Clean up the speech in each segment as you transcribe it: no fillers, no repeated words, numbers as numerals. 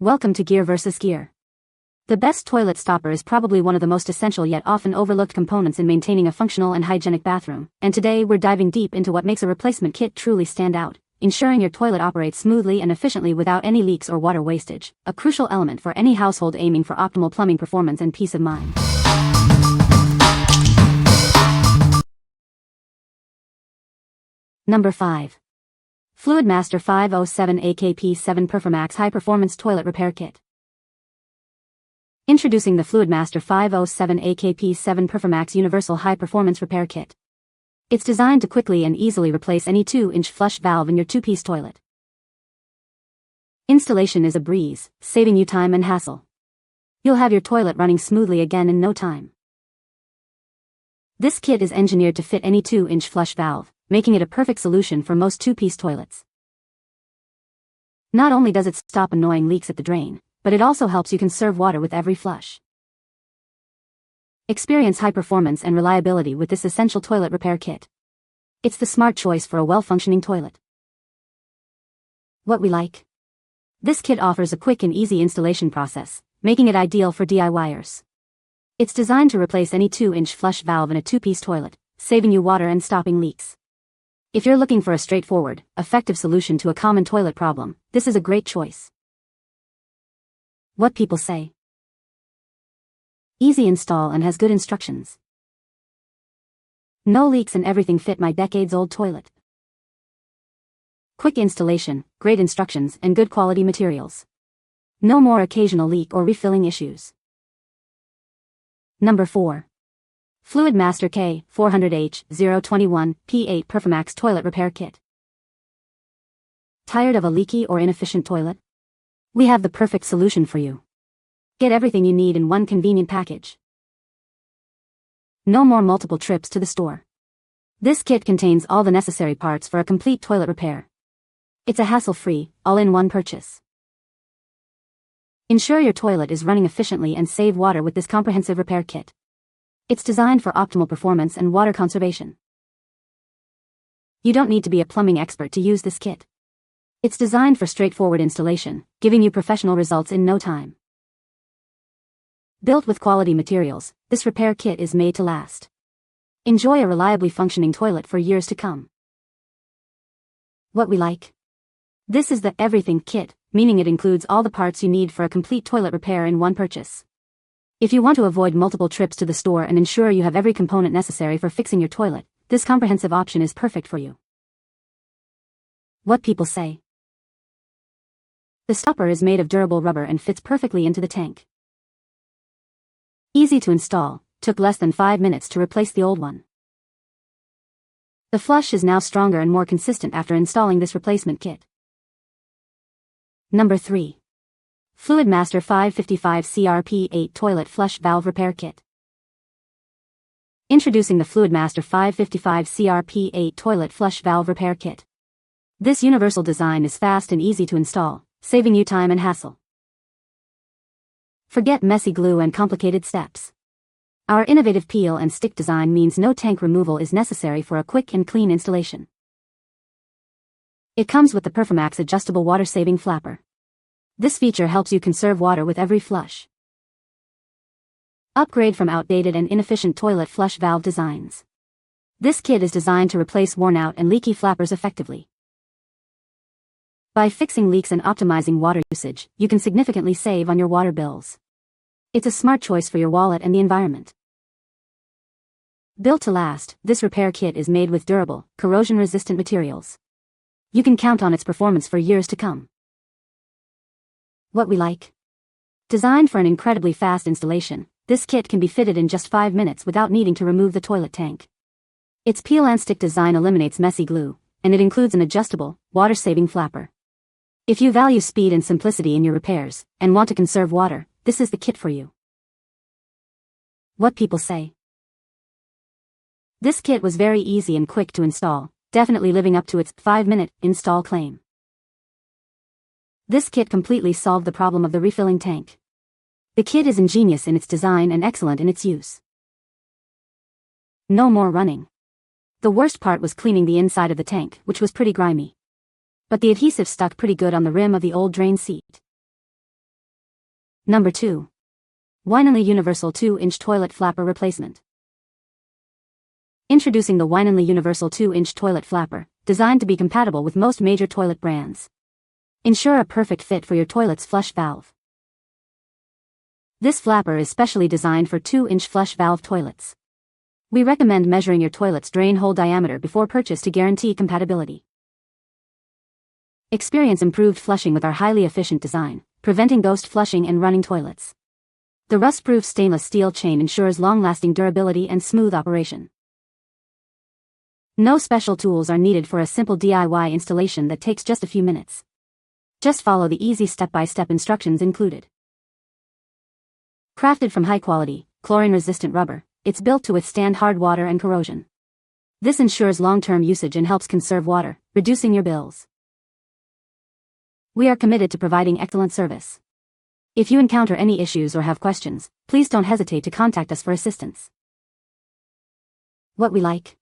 Welcome to Gear vs. Gear. The best toilet stopper is probably one of the most essential yet often overlooked components in maintaining a functional and hygienic bathroom, and today we're diving deep into what makes a replacement kit truly stand out, ensuring your toilet operates smoothly and efficiently without any leaks or water wastage, a crucial element for any household aiming for optimal plumbing performance and peace of mind. Number 5. Fluidmaster 507 AKP7 PerforMAX High Performance Toilet Repair Kit. Introducing the Fluidmaster 507 AKP7 PerforMAX Universal High Performance Repair Kit. It's designed to quickly and easily replace any 2-inch flush valve in your two-piece toilet. Installation is a breeze, saving you time and hassle. You'll have your toilet running smoothly again in no time. This kit is engineered to fit any 2-inch flush valve, making it a perfect solution for most two-piece toilets. Not only does it stop annoying leaks at the drain, but it also helps you conserve water with every flush. Experience high performance and reliability with this essential toilet repair kit. It's the smart choice for a well-functioning toilet. What we like? This kit offers a quick and easy installation process, making it ideal for DIYers. It's designed to replace any 2-inch flush valve in a two-piece toilet, saving you water and stopping leaks. If you're looking for a straightforward, effective solution to a common toilet problem, this is a great choice. What people say. Easy install and has good instructions. No leaks and everything fit my decades-old toilet. Quick installation, great instructions and good quality materials. No more occasional leak or refilling issues. Number 4. Fluidmaster K400H021 P8 PerforMAX Toilet Repair Kit. Tired of a leaky or inefficient toilet? We have the perfect solution for you. Get everything you need in one convenient package. No more multiple trips to the store. This kit contains all the necessary parts for a complete toilet repair. It's a hassle-free, all-in-one purchase. Ensure your toilet is running efficiently and save water with this comprehensive repair kit. It's designed for optimal performance and water conservation. You don't need to be a plumbing expert to use this kit. It's designed for straightforward installation, giving you professional results in no time. Built with quality materials, this repair kit is made to last. Enjoy a reliably functioning toilet for years to come. What we like? This is the everything kit, meaning it includes all the parts you need for a complete toilet repair in one purchase. If you want to avoid multiple trips to the store and ensure you have every component necessary for fixing your toilet, this comprehensive option is perfect for you. What people say. The stopper is made of durable rubber and fits perfectly into the tank. Easy to install, took less than 5 minutes to replace the old one. The flush is now stronger and more consistent after installing this replacement kit. Number 3. Fluidmaster 555 CRP8 Toilet Flush Valve Repair Kit. Introducing the Fluidmaster 555 CRP8 Toilet Flush Valve Repair Kit. This universal design is fast and easy to install, saving you time and hassle. Forget messy glue and complicated steps. Our innovative peel and stick design means no tank removal is necessary for a quick and clean installation. It comes with the PerforMAX adjustable water-saving flapper. This feature helps you conserve water with every flush. Upgrade from outdated and inefficient toilet flush valve designs. This kit is designed to replace worn-out and leaky flappers effectively. By fixing leaks and optimizing water usage, you can significantly save on your water bills. It's a smart choice for your wallet and the environment. Built to last, this repair kit is made with durable, corrosion-resistant materials. You can count on its performance for years to come. What we like? Designed for an incredibly fast installation, this kit can be fitted in just 5 minutes without needing to remove the toilet tank. Its peel and stick design eliminates messy glue, and it includes an adjustable, water-saving flapper. If you value speed and simplicity in your repairs, and want to conserve water, this is the kit for you. What people say. This kit was very easy and quick to install, definitely living up to its 5-minute install claim. This kit completely solved the problem of the refilling tank. The kit is ingenious in its design and excellent in its use. No more running. The worst part was cleaning the inside of the tank, which was pretty grimy. But the adhesive stuck pretty good on the rim of the old drain seat. Number 2. WINONLY Universal 2-inch Toilet Flapper Replacement. Introducing the WINONLY Universal 2-inch Toilet Flapper, designed to be compatible with most major toilet brands. Ensure a perfect fit for your toilet's flush valve. This flapper is specially designed for 2-inch flush valve toilets. We recommend measuring your toilet's drain hole diameter before purchase to guarantee compatibility. Experience improved flushing with our highly efficient design, preventing ghost flushing and running toilets. The rust-proof stainless steel chain ensures long-lasting durability and smooth operation. No special tools are needed for a simple DIY installation that takes just a few minutes. Just follow the easy step-by-step instructions included. Crafted from high-quality, chlorine-resistant rubber, it's built to withstand hard water and corrosion. This ensures long-term usage and helps conserve water, reducing your bills. We are committed to providing excellent service. If you encounter any issues or have questions, please don't hesitate to contact us for assistance. What we like.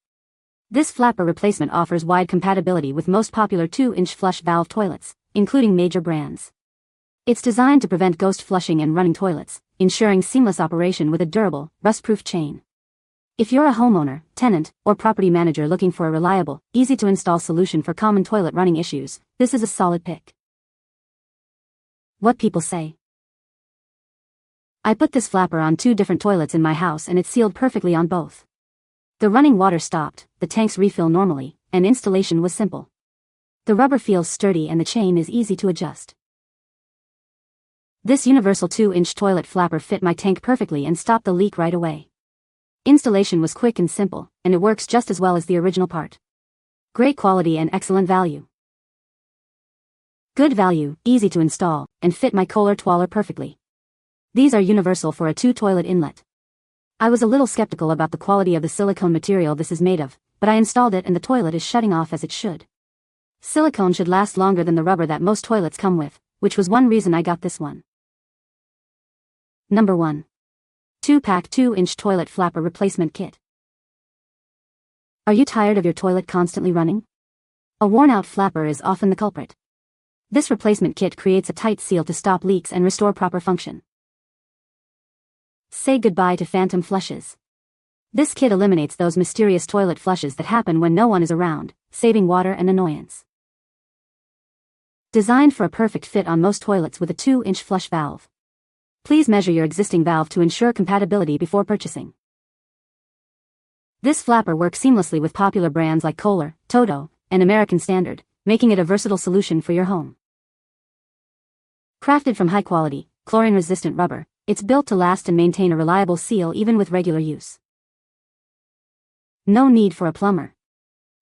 This flapper replacement offers wide compatibility with most popular 2-inch flush valve toilets, including major brands. It's designed to prevent ghost flushing and running toilets, ensuring seamless operation with a durable, rust-proof chain. If you're a homeowner, tenant, or property manager looking for a reliable, easy-to-install solution for common toilet running issues, this is a solid pick. What people say. I put this flapper on 2 different toilets in my house and it sealed perfectly on both. The running water stopped, the tanks refill normally, and installation was simple. The rubber feels sturdy and the chain is easy to adjust. This universal 2-inch toilet flapper fit my tank perfectly and stopped the leak right away. Installation was quick and simple, and it works just as well as the original part. Great quality and excellent value. Good value, easy to install, and fit my Kohler Twaller perfectly. These are universal for a 2-toilet inlet. I was a little skeptical about the quality of the silicone material this is made of, but I installed it and the toilet is shutting off as it should. Silicone should last longer than the rubber that most toilets come with, which was one reason I got this one. Number 1. 2-pack 2-inch Toilet Flapper Replacement Kit. Are you tired of your toilet constantly running? A worn-out flapper is often the culprit. This replacement kit creates a tight seal to stop leaks and restore proper function. Say goodbye to phantom flushes. This kit eliminates those mysterious toilet flushes that happen when no one is around, saving water and annoyance. Designed for a perfect fit on most toilets with a 2-inch flush valve. Please measure your existing valve to ensure compatibility before purchasing. This flapper works seamlessly with popular brands like Kohler, Toto, and American Standard, making it a versatile solution for your home. Crafted from high-quality, chlorine-resistant rubber, it's built to last and maintain a reliable seal even with regular use. No need for a plumber.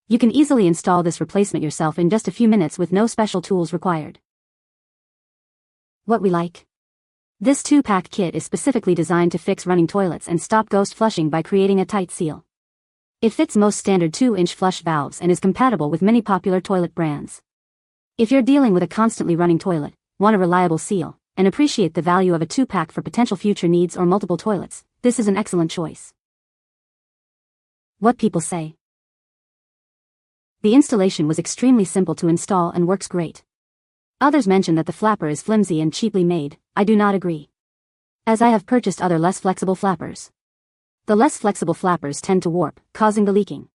You can easily install this replacement yourself in just a few minutes with no special tools required. What we like. This 2-pack kit is specifically designed to fix running toilets and stop ghost flushing by creating a tight seal. It fits most standard 2-inch flush valves and is compatible with many popular toilet brands. If you're dealing with a constantly running toilet, want a reliable seal, and appreciate the value of a 2-pack for potential future needs or multiple toilets, this is an excellent choice. What people say. The installation was extremely simple to install and works great. Others mention that the flapper is flimsy and cheaply made. I do not agree. As I have purchased other less flexible flappers. The less flexible flappers tend to warp, causing the leaking.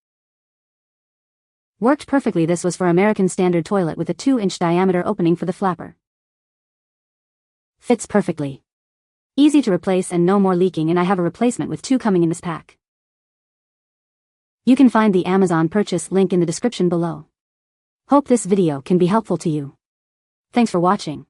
Worked perfectly. This was for American Standard toilet with a 2-inch diameter opening for the flapper. Fits perfectly. Easy to replace and no more leaking, and I have a replacement with 2 coming in this pack. You can find the Amazon purchase link in the description below. Hope this video can be helpful to you. Thanks for watching.